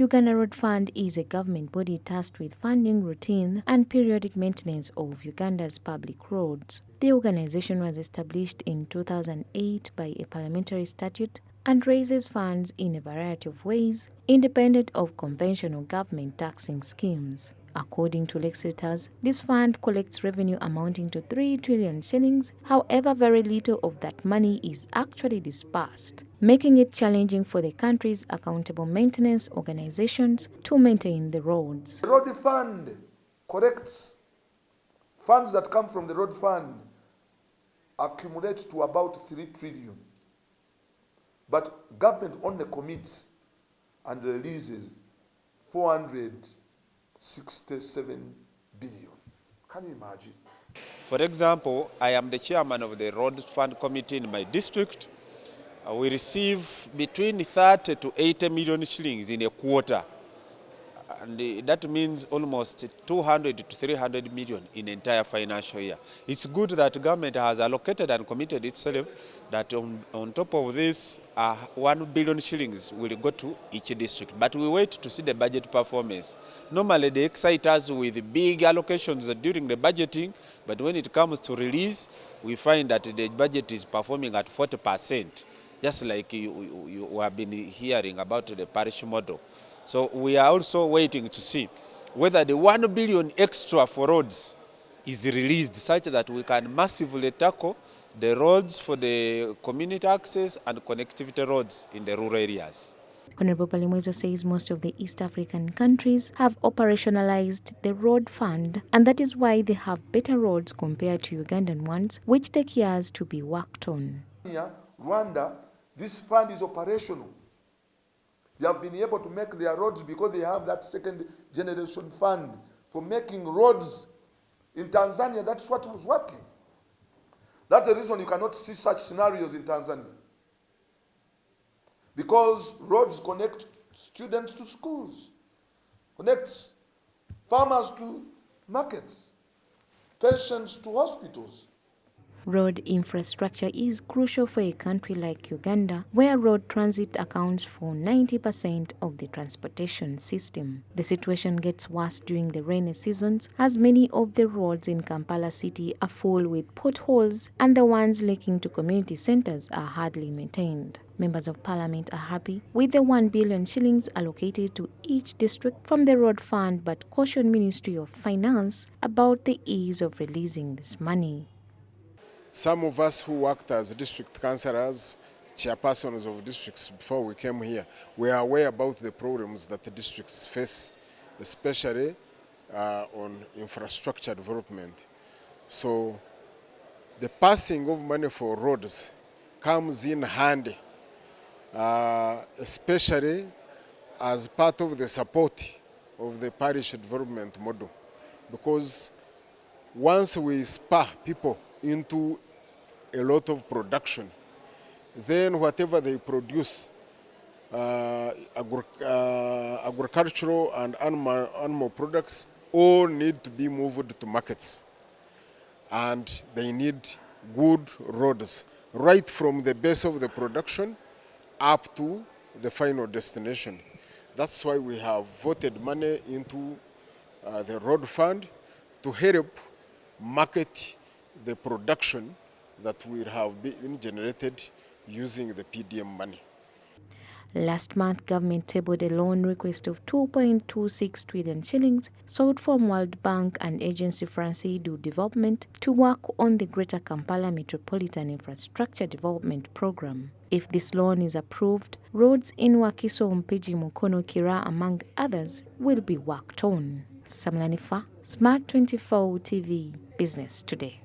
Uganda Road Fund is a government body tasked with funding routine and periodic maintenance of Uganda's public roads. The organization was established in 2008 by a parliamentary statute and raises funds in a variety of ways, independent of conventional government taxing schemes. According to legislators, this fund collects revenue amounting to 3 trillion shillings. However, very little of that money is actually disbursed, making it challenging for the country's accountable maintenance organizations to maintain the roads. The road fund collects funds that come from the road fund accumulate to about 3 trillion. But government only commits and releases 467 billion. Can you imagine? For example, I am the chairman of the road fund committee in my district. We receive between 30 to 80 million shillings in a quarter. And that means almost 200 to 300 million in the entire financial year. It's good that the government has allocated and committed itself that on top of this, 1 billion shillings will go to each district. But we wait to see the budget performance. Normally they excite us with big allocations during the budgeting, but when it comes to release, we find that the budget is performing at 40%, just like you have been hearing about the parish model. So we are also waiting to see whether the 1 billion extra for roads is released such that we can massively tackle the roads for the community access and connectivity roads in the rural areas. Honorable Palimwezo says most of the East African countries have operationalized the road fund, and that is why they have better roads compared to Ugandan ones, which take years to be worked on. Here, Rwanda, this fund is operational. They have been able to make their roads because they have that second generation fund for making roads. In Tanzania, that's what was working. That's the reason you cannot see such scenarios in Tanzania. Because roads connect students to schools, connects farmers to markets, patients to hospitals. Road infrastructure is crucial for a country like Uganda, where road transit accounts for 90% of the transportation system. The situation gets worse during the rainy seasons, as many of the roads in Kampala city are full with potholes, and the ones linking to community centers are hardly maintained. Members of Parliament are happy with the 1 billion shillings allocated to each district from the road fund, but caution Ministry of Finance about the ease of releasing this money. Some of us who worked as district councillors, chairpersons of districts before we came here, we are aware about the problems that the districts face, especially on infrastructure development. So the passing of money for roads comes in handy, especially as part of the support of the parish development model. Because once we spur people into a lot of production, then whatever they produce, agricultural and animal products, all need to be moved to markets. And they need good roads, right from the base of the production up to the final destination. That's why we have voted money into the road fund to help market the production that will have been generated using the PDM money. Last month, government tabled a loan request of 2.26 trillion shillings sought from World Bank and Agency France du Development to work on the Greater Kampala Metropolitan Infrastructure Development Program. If this loan is approved, roads in Wakiso, Mpigi, Mukono, Kira, among others, will be worked on. Smart24 TV, Business Today.